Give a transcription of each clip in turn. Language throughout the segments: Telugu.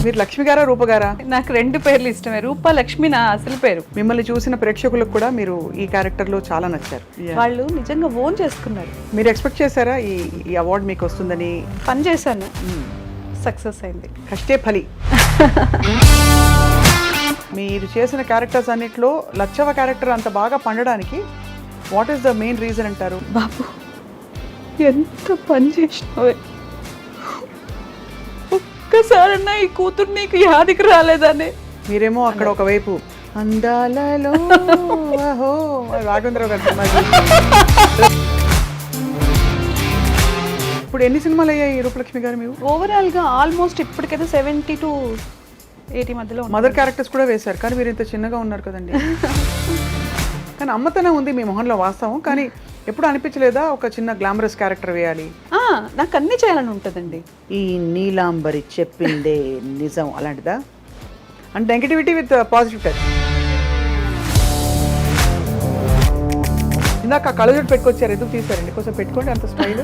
మీరు లక్ష్మి గారా రూప గారా? నాకు రెండు పేర్లు ఇష్టమే. రూప లక్ష్మి నా అసలు పేరు. మిమ్మల్ని చూసిన ప్రేక్షకులకు కూడా మీరు ఈ క్యారెక్టర్ లో చాలా నచ్చారు. వాళ్ళు నిజంగా ఓన్ చేసుకున్నారు. మీరు ఎక్స్పెక్ట్ చేశారా ఈ అవార్డు మీకు వస్తుందని? పని చేశాను, సక్సెస్ అయింది. కష్టే ఫలి. మీరు చేసిన క్యారెక్టర్స్ అన్నిట్లో లచ్చవ క్యారెక్టర్ అంత బాగా పండడానికి what is the main reason అంటారు? బాబు ఎంత పని చేసినావే, ఒక్కసారన్నా ఈ కూతురు నీకు యాదికి రాలేదని. మీరేమో అక్కడ ఒకవైపు అందాలలో రాఘవేంద్రరావు గారు సినిమా. ఇప్పుడు ఎన్ని సినిమాలు అయ్యాయి రూపలక్ష్మి గారు మీరు? ఓవరాల్ గా ఆల్మోస్ట్ ఇప్పటికైతే 70 to 80 మధ్యలో. మదర్ క్యారెక్టర్స్ కూడా వేశారు, కానీ మీరు ఇంత చిన్నగా ఉన్నారు కదండి. కానీ అమ్మతనం ఉంది మీ మొహంలో, వాస్తవం. కానీ ఎప్పుడు అనిపించలేదా ఒక చిన్న గ్లామరస్ క్యారెక్టర్ వేయాలి? నాకు అన్ని చేయాలని ఉంటుందండి. ఈ నీలాంబరి చెప్పిందే నిజం అలాంటిదా? And negativity with positive touch. ఇందాక కళ్ళజోడు పెట్టుకొచ్చారు, ఎందుకు తీసారండి? కొంచెం పెట్టుకోండి అంత style.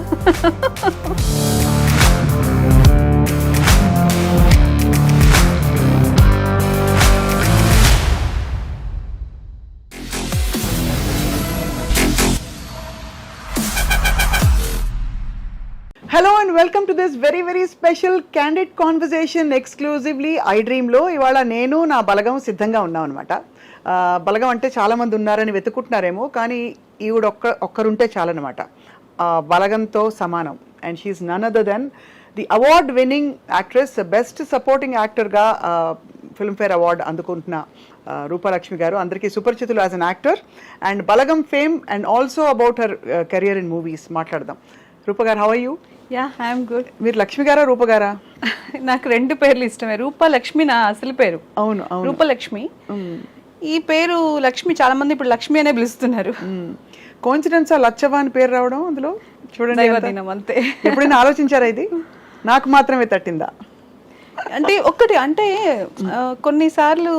Hello and welcome to this very very special candid conversation exclusively I డ్రీమ్లో. ఇవాళ నేను నా బలగం సిద్ధంగా ఉన్నాం అనమాట. బలగం అంటే చాలామంది ఉన్నారని వెతుకుంటున్నారేమో, కానీ ఈవిడ ఒక్కరుంటే చాలన్నమాట. బలగంతో సమానం. And she's none other than the award winning actress, best supporting యాక్టర్గా ఫిల్మ్ఫేర్ అవార్డు అందుకుంటున్న రూపలక్ష్మి గారు. అందరికీ సుపరిచితులు as an actor. And Balagam fame and also about her career in movies మాట్లాడదాం. Roopa garu, how are you? Yeah, I'm good. మీరు లక్ష్మి గారా రూప గారా? నాకు రెండు పేర్లు ఇష్టమే. రూప లక్ష్మి నా అసలు పేరు. అవును, రూపలక్ష్మి. ఈ పేరు లక్ష్మి చాలా మంది ఇప్పుడు లక్ష్మి అనే పిలుస్తున్నారు. కోఇన్సిడెన్స్ లచ్చవ అని పేరు రావడం అందులో చూడండి, అంతే. ఎప్పుడైనా ఆలోచించారా ఇది నాకు మాత్రమే తట్టిందా? అంటే ఒక్కటి అంటే కొన్నిసార్లు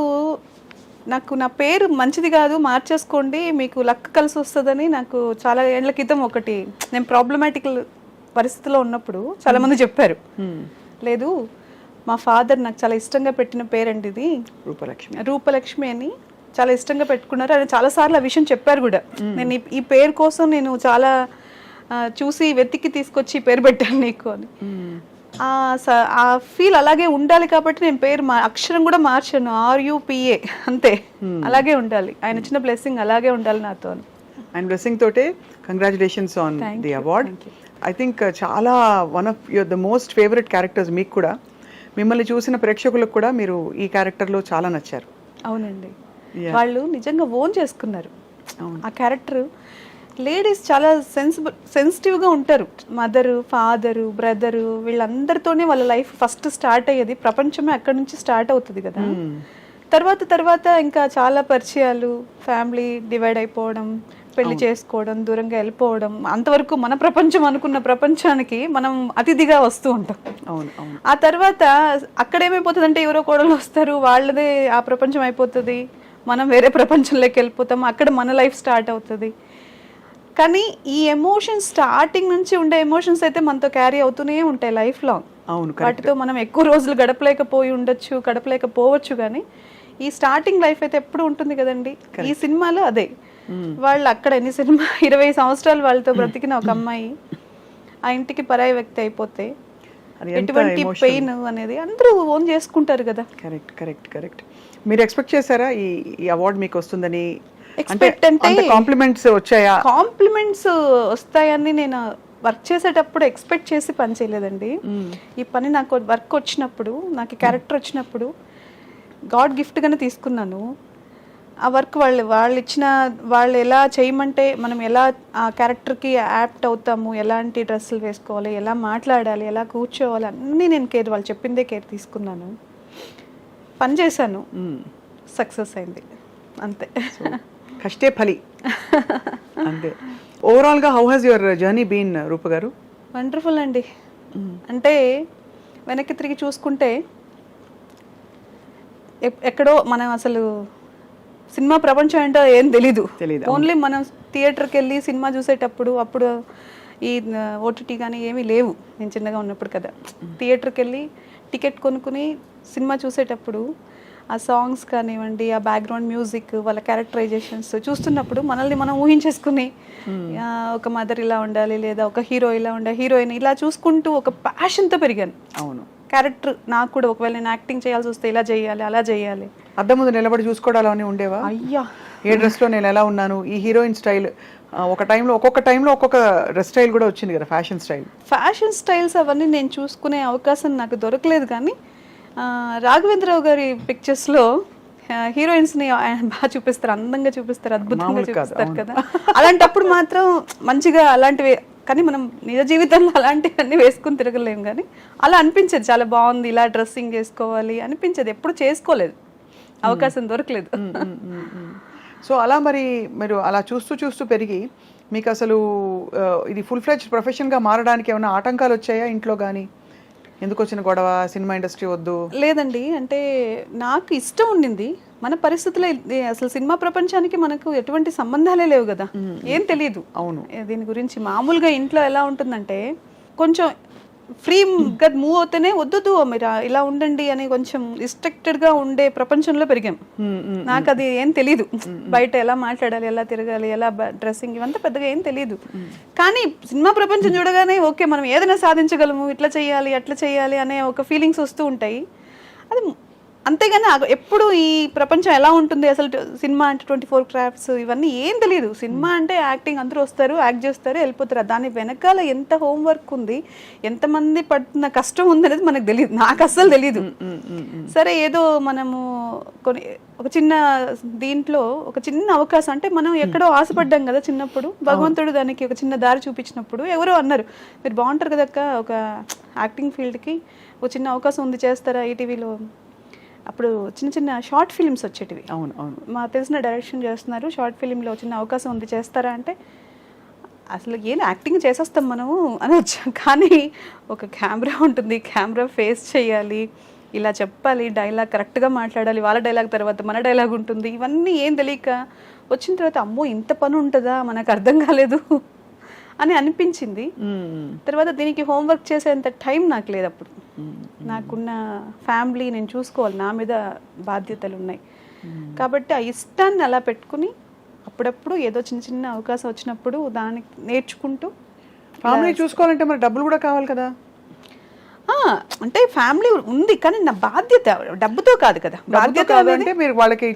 నాకు నా పేరు మంచిది కాదు, మార్చేసుకోండి మీకు లక్ కలిసి వస్తుందని నాకు చాలా ఏళ్ల క్రితం ఒకటి, నేను ప్రాబ్లమాటిక్ పరిస్థితిలో ఉన్నప్పుడు చాలా మంది చెప్పారు. లేదు, మా ఫాదర్ నాకు చాలా ఇష్టంగా పెట్టిన పేరండి ఇది రూపలక్ష్మి అని చాలా ఇష్టంగా పెట్టుకున్నారు. అని చాలాసార్లు ఆ విషయం చెప్పారు కూడా. నేను ఈ పేరు కోసం నేను చాలా చూసి వెతికి తీసుకొచ్చి పేరు పెట్టాను నీకు అని. ఆ ఫీల్ అలాగే ఉండాలి కాబట్టి నేను పేరు అక్షరం కూడా మార్చాను, RUPA అంతే. అలాగే ఉండాలి, ఆయన ఇచ్చిన బ్లెస్సింగ్ అలాగే ఉండాలి నాతో. అండ్ బ్లెస్సింగ్ తోటే congratulations on the award. I think చాలా one of the most favourite characters మీకు కూడా. మిమ్మల్ని చూసిన ప్రేక్షకులకు కూడా మీరు ఈ క్యారెక్టర్లో చాలా నచ్చారు. అవునండి, వాళ్ళు నిజంగా ఓన్ చేసుకున్నారు ఆ క్యారెక్టర్. లేడీస్ చాలా సెన్సిటివ్గా ఉంటారు. మదరు, ఫాదరు, బ్రదరు వీళ్ళందరితోనే వాళ్ళ లైఫ్ ఫస్ట్ స్టార్ట్ అయ్యేది. ప్రపంచమే అక్కడి నుంచి స్టార్ట్ అవుతుంది కదా. తర్వాత ఇంకా చాలా పరిచయాలు, ఫ్యామిలీ డివైడ్ అయిపోవడం, పెళ్లి చేసుకోవడం, దూరంగా వెళ్ళిపోవడం, అంతవరకు మన ప్రపంచం అనుకున్న ప్రపంచానికి మనం అతిథిగా వస్తూ ఉంటాం. ఆ తర్వాత అక్కడేమైపోతుంది అంటే ఎవరో కోడలు వస్తారు, వాళ్ళదే ఆ ప్రపంచం అయిపోతుంది, మనం వేరే ప్రపంచంలోకి వెళ్ళిపోతాం, అక్కడ మన లైఫ్ స్టార్ట్ అవుతుంది. కానీ ఈ ఎమోషన్స్ స్టార్టింగ్ నుంచి ఉండే ఎమోషన్స్ అయితే మనతో క్యారీ అవుతూనే ఉంటాయి లైఫ్ లాంగ్. వాటితో మనం ఎక్కువ రోజులు గడపలేకపోవచ్చు, కానీ ఈ స్టార్టింగ్ లైఫ్ అయితే ఎప్పుడు ఉంటుంది కదండి. ఈ సినిమాలో అదే, వాళ్ళు అక్కడ 20 సంవత్సరాలు వాళ్ళతో బ్రతికిన ఒక అమ్మాయి ఆ ఇంటికి పరాయి వ్యక్తి అయిపోతే ఎటువంటి పెయిన్ అనేది అందరూ ఓన్ చేసుకుంటారు కదా. కరెక్ట్. మీరు ఎక్స్పెక్ట్ చేశారా ఈ అవార్డు మీకు వస్తుందని? ఎక్స్పెక్ట్ అంటే కాంప్లిమెంట్స్ వచ్చాయా? కాంప్లిమెంట్స్ వస్తాయని నేను వర్క్ చేసేటప్పుడు ఎక్స్పెక్ట్ చేసి పని చేయలేదండి. ఈ పని నాకు వర్క్ వచ్చినప్పుడు, నాకు క్యారెక్టర్ వచ్చినప్పుడు గాడ్ గిఫ్ట్గానే తీసుకున్నాను. ఆ వర్క్ వాళ్ళు ఎలా చేయమంటే మనం ఎలా ఆ క్యారెక్టర్కి యాప్ట్ అవుతాము, ఎలాంటి డ్రెస్సులు వేసుకోవాలి, ఎలా మాట్లాడాలి, ఎలా కూర్చోవాలి, అన్నీ నేను వాళ్ళు చెప్పిందే కేర్ తీసుకున్నాను. పని చేశాను, సక్సెస్ అయింది, అంతే. కష్టే ఫలి అంతే. ఓవరాల్గా how has your journey been Roopa garu? Wonderful అండి. అంటే వెనక్కి తిరిగి చూసుకుంటే ఎక్కడో మనం అసలు సినిమా ప్రపంచం ఏంటో ఏం తెలీదు. ఓన్లీ మనం థియేటర్కి వెళ్ళి సినిమా చూసేటప్పుడు అప్పుడు ఈ ఓటీటీ కానీ ఏమీ లేవు నేను చిన్నగా ఉన్నప్పుడు కదా. థియేటర్కి వెళ్ళి టికెట్ కొనుక్కుని సినిమా చూసేటప్పుడు ఆ సాంగ్స్ కానివ్వండి, ఆ బ్యాక్గ్రౌండ్ మ్యూజిక్, వాళ్ళ క్యారెక్టరైజేషన్స్ చూస్తున్నప్పుడు మనల్ని మనం ఊహించేసుకుని ఒక మదర్ ఇలా ఉండాలి, లేదా ఒక హీరో ఇలా ఉండాలి, హీరోయిన్ ఇలా చూసుకుంటూ ఒక ప్యాషన్తో పెరిగాను. అవును, క్యారెక్టర్ నాకు కూడా ఒకవేళ నేను యాక్టింగ్ చేయాల్సి వస్తే ఇలా చేయాలి, అలా చేయాలి. అద్దం ముందు నిలబడి చూసుకోవడాలు అవన్నీ ఉండేవా? అయ్యా, ఏ డ్రెస్లో నేను ఎలా ఉన్నాను, ఈ హీరోయిన్ స్టైల్ ఒక్కొక్క టైంలో ఒక్కొక్క డ్రెస్ స్టైల్ కూడా వచ్చింది కదా, ఫ్యాషన్ స్టైల్స్ అవన్నీ నేను చూసుకునే అవకాశం నాకు దొరకలేదు. కానీ రాఘవేంద్రరావు గారి పిక్చర్స్లో హీరోయిన్స్ని బాగా చూపిస్తారు, అందంగా చూపిస్తారు, అద్భుతంగా చూపిస్తారు కదా. అలాంటప్పుడు మాత్రం మంచిగా అలాంటివి, కానీ మనం నిజ జీవితంలో అలాంటివన్నీ వేసుకుని తిరగలేము. కానీ అలా అనిపించేది, చాలా బాగుంది, ఇలా డ్రెస్సింగ్ చేసుకోవాలి అనిపించేది. ఎప్పుడు చేసుకోలేదు, అవకాశం దొరకలేదు. సో అలా మరి మీరు అలా చూస్తూ పెరిగి మీకు అసలు ఇది ఫుల్ ఫ్లెడ్జ్ ప్రొఫెషన్గా మారడానికి ఏమైనా ఆటంకాలు వచ్చాయా ఇంట్లో కానీ? ఎందుకు వచ్చిన గొడవ, సినిమా ఇండస్ట్రీ వద్దు? లేదండి, అంటే నాకు ఇష్టం ఉండింది. మన పరిస్థితుల్లో అసలు సినిమా ప్రపంచానికి మనకు ఎటువంటి సంబంధాలే లేవు కదా, ఏం తెలియదు. అవును, దీని గురించి మామూలుగా ఇంట్లో ఎలా ఉంటుందంటే కొంచెం ఫ్రీగా మూవ్ అవుతేనే వద్దు మీరు ఇలా ఉండండి అని కొంచెం రిస్ట్రిక్టెడ్గా ఉండే ప్రపంచంలో పెరిగాం. నాకు అది ఏం తెలీదు, బయట ఎలా మాట్లాడాలి, ఎలా తిరగాలి, ఎలా డ్రెస్సింగ్, ఇవంతా పెద్దగా ఏం తెలీదు. కానీ సినిమా ప్రపంచం చూడగానే ఓకే మనం ఏదైనా సాధించగలము, ఇట్లా చేయాలి అట్లా చేయాలి అనే ఒక ఫీలింగ్స్ వస్తూ ఉంటాయి. అది అంతేగాని ఎప్పుడు ఈ ప్రపంచం ఎలా ఉంటుంది, అసలు సినిమా అంటే 24 క్రాఫ్ట్స్ ఇవన్నీ ఏం తెలియదు. సినిమా అంటే యాక్టింగ్, అందరూ వస్తారు, యాక్ట్ చేస్తారు, వెళ్ళిపోతారు. దాని వెనకాల ఎంత హోంవర్క్ ఉంది, ఎంతమంది పడుతున్న కష్టం ఉంది అనేది మనకు తెలియదు, నాకు అస్సలు తెలీదు. సరే ఏదో మనము ఒక చిన్న దీంట్లో ఒక చిన్న అవకాశం, అంటే మనం ఎక్కడో ఆశపడ్డాం కదా చిన్నప్పుడు, భగవంతుడు దానికి ఒక చిన్న దారి చూపించినప్పుడు ఎవరో అన్నారు మీరు బాగుంటారు కదక్క, ఒక యాక్టింగ్ ఫీల్డ్కి ఒక చిన్న అవకాశం ఉంది, చేస్తారా ఈటీవీలో. అప్పుడు చిన్న షార్ట్ ఫిల్మ్స్ వచ్చేటివి. అవును అవును, మా తెలిసిన డైరెక్షన్ చేస్తున్నారు, షార్ట్ ఫిల్మ్లో చిన్న అవకాశం ఉంది, చేస్తారా అంటే అసలు ఏం యాక్టింగ్ చేసేస్తాం మనము అని వచ్చాం. కానీ ఒక కెమెరా ఉంటుంది, కెమెరా ఫేస్ చేయాలి, ఇలా చెప్పాలి, డైలాగ్ కరెక్ట్గా మాట్లాడాలి, వాళ్ళ డైలాగ్ తర్వాత మన డైలాగ్ ఉంటుంది, ఇవన్నీ ఏం తెలియక వచ్చిన తర్వాత అమ్మో ఇంత పని ఉంటుందా, మనకు అర్థం కాలేదు అని అనిపించింది. తర్వాత దీనికి హోంవర్క్ చేసేంత టైం నాకు లేదు అప్పుడు. నాకున్న ఫ్యామిలీ నేను చూసుకోవాలి, నా మీద బాధ్యతలు ఉన్నాయి. కాబట్టి ఆ ఇష్టాన్ని అలా పెట్టుకుని అప్పుడప్పుడు ఏదో చిన్న అవకాశం వచ్చినప్పుడు దానికి నేర్చుకుంటూ. ఫ్యామిలీ చూసుకోవాలంటే మరి డబ్బులు కూడా కావాలి కదా. అంటే ఫ్యామిలీ ఉంది కానీ నా బాధ్యత డబ్బుతో కాదు కదా. బాధ్యత అంటే మీరు వాళ్ళకి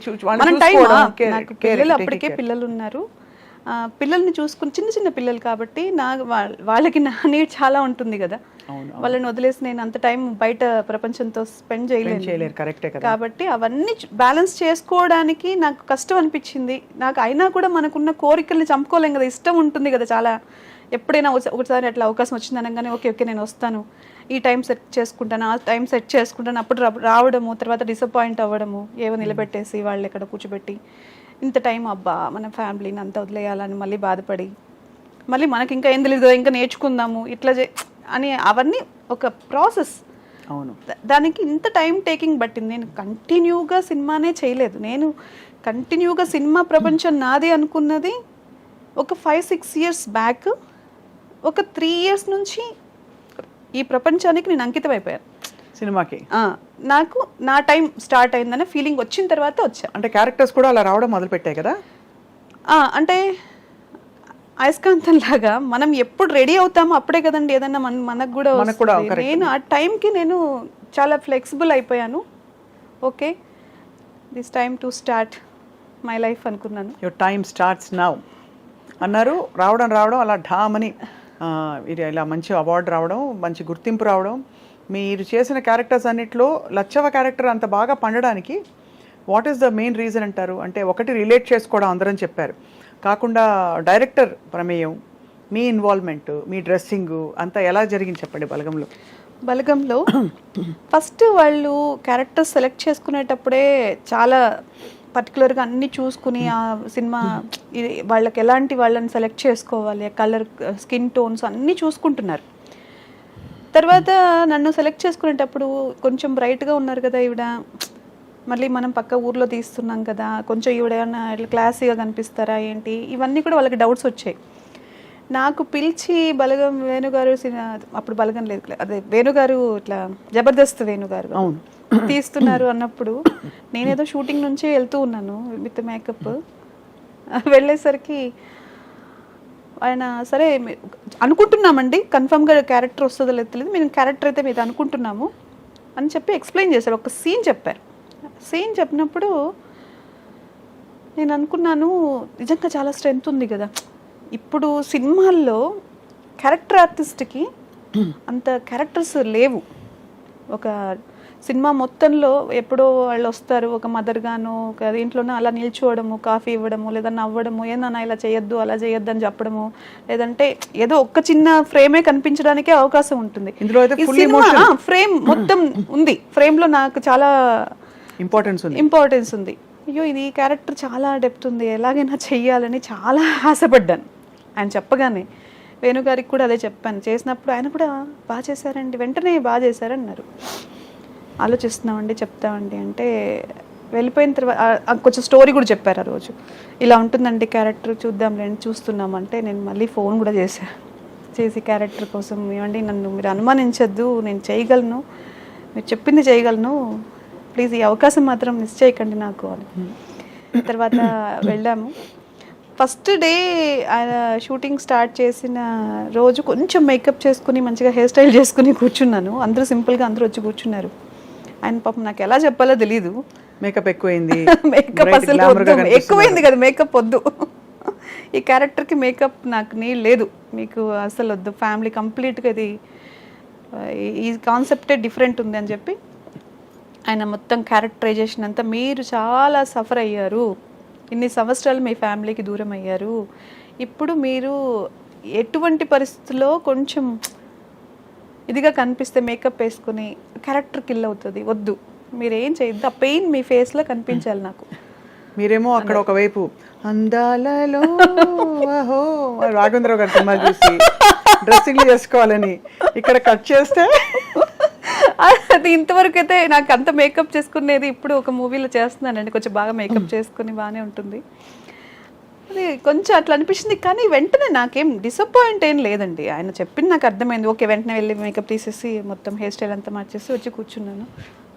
అప్పటికే పిల్లలు ఉన్నారు, పిల్లల్ని చూసుకుని చిన్న పిల్లలు కాబట్టి వాళ్ళకి నా నీడ్ చాలా ఉంటుంది కదా. వాళ్ళని వదిలేసి నేను అంత టైం బయట ప్రపంచంతో స్పెండ్ చేయలేను. కాబట్టి అవన్నీ బ్యాలెన్స్ చేసుకోవడానికి నాకు కష్టం అనిపించింది. నాకు అయినా కూడా మనకున్న కోరికల్ని చంపుకోలేం కదా, ఇష్టం ఉంటుంది కదా చాలా. ఎప్పుడైనా ఒకసారి అట్లా అవకాశం వచ్చింది అనగానే ఓకే నేను వస్తాను, ఈ టైం సెట్ చేసుకుంటాను, ఆ టైం సెట్ చేసుకుంటాను, అప్పుడు రావడము, తర్వాత డిసప్పాయింట్ అవ్వడము, ఏవో నిలబెట్టేసి వాళ్ళు ఎక్కడ కూర్చోబెట్టి ఇంత టైం అబ్బా మన ఫ్యామిలీని అంతా వదిలేయాలని మళ్ళీ బాధపడి, మళ్ళీ మనకి ఇంకా ఏం తెలియదు ఇంకా నేర్చుకుందాము ఇట్లా అని అవన్నీ ఒక ప్రాసెస్. అవును, దానికి ఇంత టైం టేకింగ్ పట్టింది. నేను కంటిన్యూగా సినిమానే చేయలేదు. నేను కంటిన్యూగా సినిమా ప్రపంచం నాదే అనుకున్నది ఒక 5-6 ఇయర్స్ బ్యాక్. ఒక 3 ఇయర్స్ నుంచి ఈ ప్రపంచానికి నేను అంకితం అయిపోయాను సినిమాకి. నాకు నా టైం స్టార్ట్ అయిందనే ఫీలింగ్ వచ్చిన తర్వాత వచ్చా. అంటే క్యారెక్టర్స్ కూడా అలా రావడం మొదలు పెట్టాయి కదా. అంటే అయస్కాంతం లాగా మనం ఎప్పుడు రెడీ అవుతామో అప్పుడే కదండి ఏదన్నా మనకు కూడా. నేను ఆ టైంకి నేను చాలా ఫ్లెక్సిబుల్ అయిపోయాను. Okay this time to start my life అనుకున్నాను. యువర్ టైమ్ స్టార్ట్స్ నౌ అన్నారు. రావడం అలా ఢామని ఇది ఇలా మంచి అవార్డు రావడం, మంచి గుర్తింపు రావడం. మీరు చేసిన క్యారెక్టర్స్ అన్నిట్లో లచ్చవ క్యారెక్టర్ అంత బాగా పండడానికి what is the main reason అంటారు? అంటే ఒకటి రిలేట్ చేసుకోవడం అందరం చెప్పారు, కాకుండా డైరెక్టర్ ప్రమేయం, మీ ఇన్వాల్వ్మెంట్, మీ డ్రెస్సింగ్ అంతా ఎలా జరిగింది చెప్పండి బలగంలో. ఫస్ట్ వాళ్ళు క్యారెక్టర్స్ సెలెక్ట్ చేసుకునేటప్పుడే చాలా పర్టికులర్గా అన్నీ చూసుకుని ఆ సినిమా వాళ్ళకి ఎలాంటి వాళ్ళని సెలెక్ట్ చేసుకోవాలి, కలర్, స్కిన్ టోన్స్ అన్నీ చూసుకుంటున్నారు. తర్వాత నన్ను సెలెక్ట్ చేసుకునేటప్పుడు కొంచెం బ్రైట్గా ఉన్నారు కదా ఈవిడ, మళ్ళీ మనం పక్క ఊర్లో తీస్తున్నాం కదా, కొంచెం ఈవిడ ఏమన్నా ఇట్లా క్లాసీగా కనిపిస్తారా ఏంటి, ఇవన్నీ కూడా వాళ్ళకి డౌట్స్ వచ్చాయి. నాకు పిలిచి బలగం వేణుగారు అప్పుడు బలగం లేదు, అదే వేణుగారు ఇట్లా జబర్దస్త్ వేణుగారు అవును తీస్తున్నారు అన్నప్పుడు నేనేదో షూటింగ్ నుంచి వెళ్తూ ఉన్నాను విత్ మేకప్. వెళ్ళేసరికి ఆయన సరే అనుకుంటున్నామండి, కన్ఫర్మ్గా క్యారెక్టర్ వస్తుందో లేదు తెలియదు, మేము క్యారెక్టర్ అయితే మీద అనుకుంటున్నాము అని చెప్పి ఎక్స్ప్లెయిన్ చేశారు. ఒక సీన్ చెప్పారు. సీన్ చెప్పినప్పుడు నేను అనుకున్నాను నిజంగా చాలా స్ట్రెంగ్త్ ఉంది కదా. ఇప్పుడు సినిమాల్లో క్యారెక్టర్ ఆర్టిస్ట్కి అంత క్యారెక్టర్స్ లేవు. ఒక సినిమా మొత్తంలో ఎప్పుడో వాళ్ళు వస్తారు, ఒక మదర్ గాను ఒక దీంట్లోనే అలా నిల్చోవడము, కాఫీ ఇవ్వడము, లేదా నవ్వడము, ఏందన్నా ఇలా చేయొద్దు అలా చేయొద్దు అని చెప్పడము, లేదంటే ఏదో ఒక్క చిన్న ఫ్రేమే కనిపించడానికే అవకాశం ఉంటుంది. ఇందులో అయితే ఫ్రేమ్ మొత్తం ఉంది, ఫ్రేమ్లో నాకు చాలా ఇంపార్టెన్స్ ఉంది. అయ్యో ఇది క్యారెక్టర్ చాలా డెప్త్ ఉంది, ఎలాగైనా చెయ్యాలని చాలా ఆశపడ్డాను. ఆయన చెప్పగానే వేణుగారికి కూడా అదే చెప్పాను. చేసినప్పుడు ఆయన కూడా బాగా చేశారండి, వెంటనే బాగా చేశారన్నారు. ఆలోచిస్తున్నామండి చెప్తామండి అంటే వెళ్ళిపోయిన తర్వాత కొంచెం స్టోరీ కూడా చెప్పారు ఆ రోజు. ఇలా ఉంటుందండి క్యారెక్టర్, చూద్దాంలేండి చూస్తున్నామంటే నేను మళ్ళీ ఫోన్ కూడా చేసి క్యారెక్టర్ కోసం ఏమండి నన్ను మీరు అనుమానించద్దు, నేను చేయగలను, మీరు చెప్పింది చేయగలను, ప్లీజ్ ఈ అవకాశం మాత్రం మిస్ చేయకండి నాకు అని. తర్వాత వెళ్ళాము. ఫస్ట్ డే ఆయన షూటింగ్ స్టార్ట్ చేసిన రోజు కొంచెం మేకప్ చేసుకుని మంచిగా హెయిర్ స్టైల్ చేసుకుని కూర్చున్నాను. అందరూ సింపుల్గా అందరూ వచ్చి కూర్చున్నారు. ఆయన పాపం నాకు ఎలా చెప్పాలో తెలీదు, మేకప్ ఎక్కువైంది, మేకప్ అసలు ఎక్కువైంది కదా, మేకప్ వద్దు, ఈ క్యారెక్టర్కి మేకప్ నాకు లేదు, మీకు అసలు వద్దు, ఫ్యామిలీ కంప్లీట్గా ఇది ఈ కాన్సెప్టే డిఫరెంట్ ఉంది అని చెప్పి ఆయన మొత్తం క్యారెక్టరైజేషన్ అంతా, మీరు చాలా సఫర్ అయ్యారు, ఇన్ని సంవత్సరాలు మీ ఫ్యామిలీకి దూరం అయ్యారు, ఇప్పుడు మీరు ఎటువంటి పరిస్థితుల్లో కొంచెం ఇదిగా కనిపిస్తే మేకప్ వేసుకుని క్యారెక్టర్ కిల్ అవుతుంది, వద్దు మీరేం చేయొద్దు, ఆ పెయిన్ మీ ఫేస్లో కనిపించాలి నాకు. మీరేమో అక్కడ ఒకవైపు అందాలలో రాఘవేంద్రరావు గారి సినిమా చూసి డ్రెస్సింగ్ చేసుకోవాలని, ఇక్కడ కట్ చేస్తే అది ఇంతవరకు అయితే నాకు అంత మేకప్ చేసుకునేది ఇప్పుడు ఒక మూవీలో చేస్తున్నానండి, కొంచెం బాగా మేకప్ చేసుకుని బాగానే ఉంటుంది. అది కొంచెం అట్లా అనిపించింది, కానీ వెంటనే నాకేం డిసప్పాయింట్ ఏం లేదండి. ఆయన చెప్పింది నాకు అర్థమైంది, ఓకే వెంటనే వెళ్ళి మేకప్ తీసేసి మొత్తం హెయిర్ స్టైల్ అంతా మార్చేసి వచ్చి కూర్చున్నాను,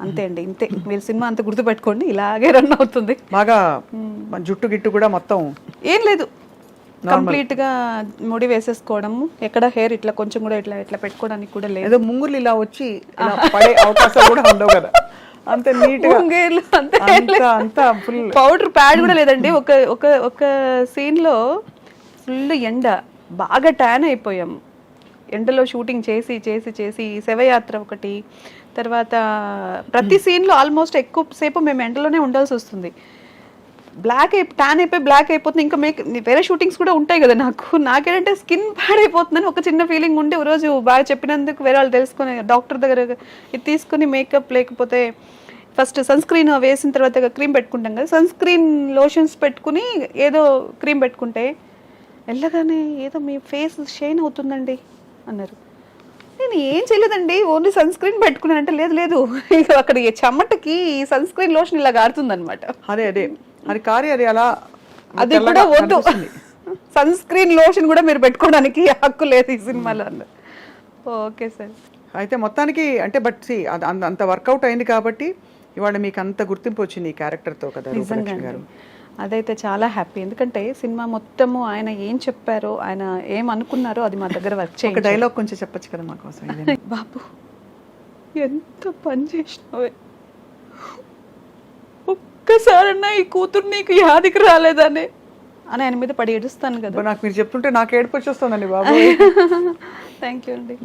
అంతే అండి, ఇంతే. మీరు సినిమా అంతా గుర్తుపెట్టుకోండి, ఇలాగే రన్ అవుతుంది. బాగా జుట్టు గిట్టు కూడా మొత్తం ఏం లేదు, కంప్లీట్గా ముడి వేసేసుకోవడము, ఎక్కడ హెయిర్ ఇట్లా కొంచెం కూడా ఇట్లా ఇట్లా పెట్టుకోవడానికి కూడా లేదు. ఏదో ముంగులు ఇలా వచ్చి పడే అవకాశాలు కూడా ఉండవు కదా, అంత నీట్ అంతా ఫుల్ పౌడర్ ప్యాడ్ కూడా లేదండి. ఒక సీన్ లో ఫుల్ ఎండ, బాగా ట్యాన్ అయిపోయాము ఎండలో షూటింగ్ చేసి శవయాత్ర ఒకటి, తర్వాత ప్రతి సీన్ లో ఆల్మోస్ట్ ఎక్కువ సేపు మేము ఎండలోనే ఉండాల్సి వస్తుంది. ట్యాన్ అయిపోయి బ్లాక్ అయిపోతుంది. ఇంకా వేరే షూటింగ్స్ కూడా ఉంటాయి కదా, నాకేంటంటే స్కిన్ పాడైపోతుందని ఒక చిన్న ఫీలింగ్ ఉంటే, రోజు బాగా చెప్పినందుకు వేరే వాళ్ళు తెలుసుకుని డాక్టర్ దగ్గర ఇది తీసుకుని మేకప్, లేకపోతే ఫస్ట్ సన్ స్క్రీన్ వేసిన తర్వాత క్రీమ్ పెట్టుకుంటాం కదా, సన్ స్క్రీన్ లోషన్స్ పెట్టుకుని ఏదో క్రీమ్ పెట్టుకుంటే వెళ్ళగానే ఏదో మీ ఫేస్ షైన్ అవుతుందండి అన్నారు. నేను ఏం చేయలేదండి, ఓన్లీ సన్ స్క్రీన్ పెట్టుకున్నాను అంటే, లేదు ఇక అక్కడ చెమటకి సన్ స్క్రీన్ లోషన్ ఇలా కారుతుంది అనమాట. అదే అది కారి అది అలా, అది కూడా వద్దు, సన్ స్క్రీన్ లోషన్ కూడా మీరు పెట్టుకోవడానికి హక్కు లేదు ఈ సినిమాలో అన్నారు. Okay sir. అయితే మొత్తానికి అంటే బట్ అంత వర్కౌట్ అయింది కాబట్టి ఇవాళ మీకు అంత గుర్తింపు వచ్చింది ఈ క్యారెక్టర్తో కదా రూపలక్ష్మి గారు. అదైతే చాలా హ్యాపీ, ఎందుకంటే సినిమా మొత్తము ఆయన ఏం చెప్పారో, ఆయన ఏం అనుకున్నారో అది మా దగ్గర వర్క్ చేయండి. డైలాగ్ కొంచెం చెప్పచ్చు కదా మా కోసం. బాబు ఎంత పని చేసినావే, ఒక్కసారన్నా ఈ కూతురు నీకు యాదికి రాలేదనే అని ఆయన మీద పడి ఏడుస్తాను కదా. నాకు మీరు చెప్తుంటే నాకు ఏడుపు వచ్చేస్తుందండి బాబు. థ్యాంక్ యూ అండి.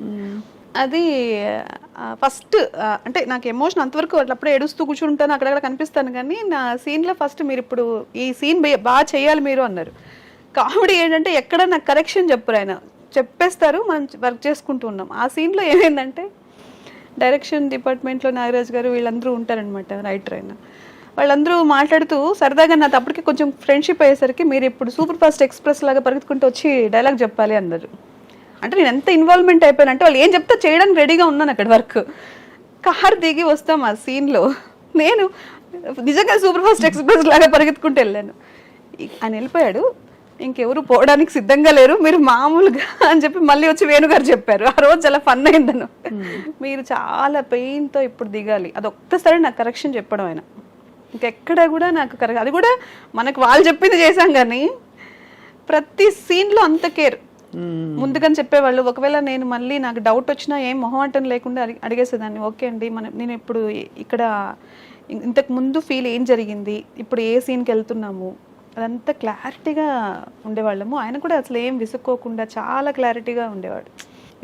అది ఫస్ట్ అంటే నాకు ఎమోషన్ అంతవరకు అట్లప్పుడే ఏడుస్తూ కూర్చుంటాను, అక్కడక్కడ కనిపిస్తాను, కానీ నా సీన్లో ఫస్ట్ మీరు ఇప్పుడు ఈ సీన్ బాగా చేయాలి మీరు అన్నారు. కామెడీ ఏంటంటే ఎక్కడ నాకు కరెక్షన్ చెప్పరు, ఆయన చెప్పేస్తారు, మనం వర్క్ చేసుకుంటూ ఉన్నాం. ఆ సీన్లో ఏమైందంటే డైరెక్షన్ డిపార్ట్మెంట్లో నాగరాజ్ గారు వీళ్ళందరూ ఉంటారనమాట, రైటర్ అయినా, వాళ్ళందరూ మాట్లాడుతూ సరదాగా నాతో అప్పటికి కొంచెం ఫ్రెండ్షిప్ అయ్యేసరికి, మీరు ఇప్పుడు సూపర్ ఫాస్ట్ ఎక్స్ప్రెస్ లాగా పరిగెత్తుకుంటూ వచ్చి డైలాగ్ చెప్పాలి అన్నారు. అంటే నేను ఎంత ఇన్వాల్వ్మెంట్ అయిపోయాను అంటే, వాళ్ళు ఏం చెప్తే చేయడానికి రెడీగా ఉన్నాను అక్కడ వర్క్. కార్ దిగి వస్తాం ఆ సీన్లో, నేను నిజంగా సూపర్ ఫాస్ట్ ఎక్స్ప్రెస్ లాగా పరిగెత్తుకుంటూ వెళ్ళాను. ఆయన వెళ్ళిపోయాడు, ఇంకెవరు పోవడానికి సిద్ధంగా లేరు, మీరు మామూలుగా అని చెప్పి మళ్ళీ వచ్చి వేణుగారు చెప్పారు. ఆ రోజు చాలా ఫన్ అయిందను. మీరు చాలా పెయిన్తో ఇప్పుడు దిగాలి, అది ఒక్కసారి నాకు కరెక్షన్ చెప్పడం ఆయన. ఇంకెక్కడ కూడా నాకు అది కూడా మనకు వాళ్ళు చెప్పింది చేశాం కానీ ప్రతి సీన్లో అంత కేర్ ముందుగానే చెప్పేవాళ్ళు. ఒకవేళ నేను మళ్ళీ నాకు డౌట్ వచ్చినా ఏం మొహమాటం లేకుండా అడిగేసేదాన్ని. ఓకే అండి, నేను ఇప్పుడు ఇక్కడ ఇంతకు ముందు ఫీల్ ఏం జరిగింది, ఇప్పుడు ఏ సీన్కి వెళ్తున్నాము, అదంతా క్లారిటీగా ఉండేవాళ్ళము. ఆయన కూడా అసలు ఏం విసుక్కోకుండా చాలా క్లారిటీగా ఉండేవాడు.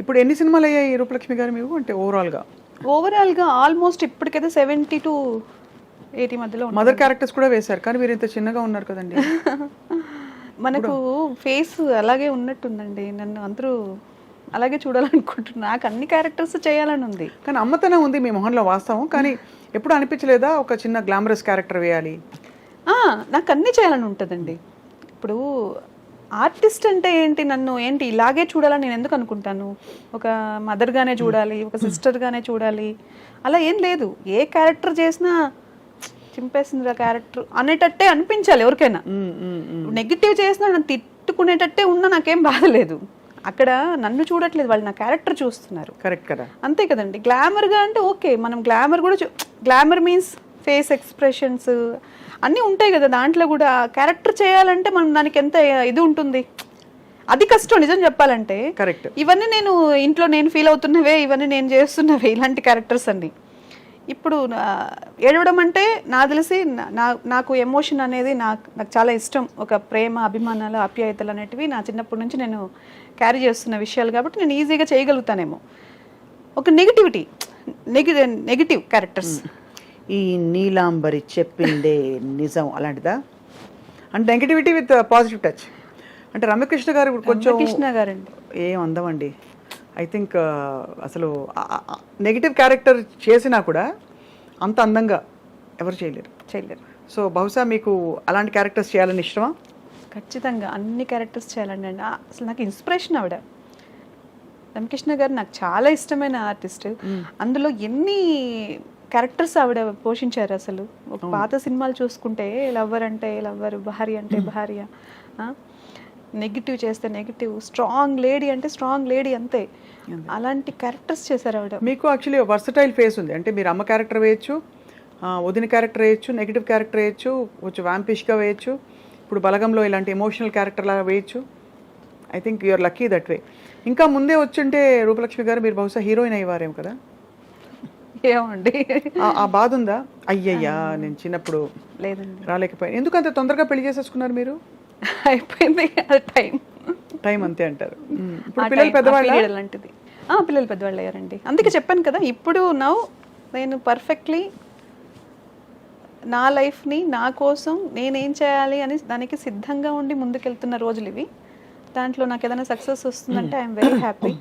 ఇప్పుడు ఎన్ని సినిమాలు అయ్యాయి రూపలక్ష్మి గారు మీకు, అంటే ఓవరాల్గా ఆల్మోస్ట్ ఇప్పటికైతే 70 to 80 మధ్యలో. మదర్ క్యారెక్టర్స్ కూడా వేశారు, కానీ మీరు ఇంత చిన్నగా ఉన్నారు కదండి. మనకు ఫేస్ అలాగే ఉన్నట్టుందండి, నన్ను అందరూ అలాగే చూడాలనుకుంటున్నా. నాకు అన్ని క్యారెక్టర్స్ చేయాలని ఉంది, కానీ అమ్మతనం ఉంది మీ మొహంలో వాస్తవం. కానీ ఎప్పుడు అనిపించలేదా ఒక చిన్న గ్లామరస్ క్యారెక్టర్ వేయాలి? నాకు అన్నీ చేయాలని ఉంటుందండి. ఇప్పుడు ఆర్టిస్ట్ అంటే ఏంటి, నన్ను ఏంటి ఇలాగే చూడాలని నేను ఎందుకు అనుకుంటాను? ఒక మదర్గానే చూడాలి, ఒక సిస్టర్గానే చూడాలి, అలా ఏం లేదు. ఏ క్యారెక్టర్ చేసినా చింపేసింది ఆ క్యారెక్టర్ అనేటట్టే అనిపించాలి ఎవరికైనా. నెగిటివ్ చేసినా నన్ను తిట్టుకునేటట్టే ఉన్నా నాకేం బాధ లేదు. అక్కడ నన్ను చూడట్లేదు, వాళ్ళు నా క్యారెక్టర్ చూస్తున్నారు. కరెక్ట్ కదా, అంతే కదండి. గ్లామర్గా అంటే ఓకే, మనం గ్లామర్ కూడా గ్లామర్ మీన్స్ ఫేస్ ఎక్స్ప్రెషన్స్ అన్నీ ఉంటాయి కదా, దాంట్లో కూడా క్యారెక్టర్ చేయాలంటే మనం దానికి ఎంత ఇది ఉంటుంది, అది కష్టం నిజం చెప్పాలంటే. కరెక్ట్. ఇవన్నీ నేను ఇంట్లో నేను ఫీల్ అవుతున్నవే, ఇవన్నీ నేను చేస్తున్నవే, ఇలాంటి క్యారెక్టర్స్ అన్ని. ఇప్పుడు ఏడవడం అంటే నాకు తెలిసి నాకు ఎమోషన్ అనేది నాకు చాలా ఇష్టం. ఒక ప్రేమ, అభిమానాలు, ఆప్యాయతలు అనేటివి నా చిన్నప్పటి నుంచి నేను క్యారీ చేస్తున్న విషయాలు కాబట్టి నేను ఈజీగా చేయగలుగుతానేమో. ఒక నెగిటివ్ క్యారెక్టర్స్, ఈ నీలాంబరి చెప్పిందే నిజం అలాంటిదా? అంటే నెగిటివిటీ విత్ పాజిటివ్ టచ్. అంటే రమ్యకృష్ణ గారు కొంచెం గారండి ఏం అందమండి. ఐ థింక్ అసలు నెగిటివ్ క్యారెక్టర్ చేసినా కూడా అంత అందంగా ఎవరు చేయలేరు. సో బహుశా మీకు అలాంటి క్యారెక్టర్స్ చేయాలని ఇష్టమా? ఖచ్చితంగా అన్ని క్యారెక్టర్స్ చేయాలండి. అసలు నాకు ఇన్స్పిరేషన్ ఆవిడ. రమ్యకృష్ణ గారు నాకు చాలా ఇష్టమైన ఆర్టిస్ట్. అందులో ఎన్ని క్యారెక్టర్స్ ఆవిడ పోషించారు అసలు. ఒక పాత సినిమాలు చూసుకుంటే లవ్వర్ అంటే లవ్వర్, భార్య అంటే భార్య, నెగిటివ్ చేస్తే నెగిటివ్, స్ట్రాంగ్ లేడీ అంటే స్ట్రాంగ్ లేడీ, అంతే. అలాంటి క్యారెక్టర్స్ చేశారు ఆవిడ. మీకు యాక్చువల్లీ వర్సటైల్ ఫేస్ ఉంది. అంటే మీరు అమ్మ క్యారెక్టర్ వేయచ్చు, వదిన క్యారెక్టర్ వేయచ్చు, నెగిటివ్ క్యారెక్టర్ వేయచ్చు, కొంచెం వ్యాంపిష్గా వేయచ్చు, ఇప్పుడు బలగంలో ఇలాంటి ఎమోషనల్ క్యారెక్టర్ లాగా వేయచ్చు. I think you're lucky that way. ఇంకా ముందే వచ్చుంటే రూపలక్ష్మి గారు మీరు బహుశా హీరోయిన్ అయ్యేవారేమో కదా. ఏమండి ఆ బాధ ఉందా? అయ్యయ్యా నేను చిన్నప్పుడు లేదండి, రాలేకపోయాను. ఎందుకు అంత తొందరగా పెళ్లి చేసేసుకున్నారు మీరు? అయిపోయింది టైం అంతే అంటారు. ఇప్పుడు పిల్లలు పెద్దవాళ్ళు అలాంటిది. పిల్లలు పెద్దవాళ్ళు అయ్యారండి. అందుకే చెప్పాను కదా, ఇప్పుడు నేను పర్ఫెక్ట్లీ నా లైఫ్ని నా కోసం నేనేం చేయాలి అని దానికి సిద్ధంగా ఉండి ముందుకెళ్తున్న రోజులు ఇవి. దాంట్లో నాకు ఏదైనా సక్సెస్ వస్తుందంటే ఐఎమ్ వెరీ హ్యాపీ.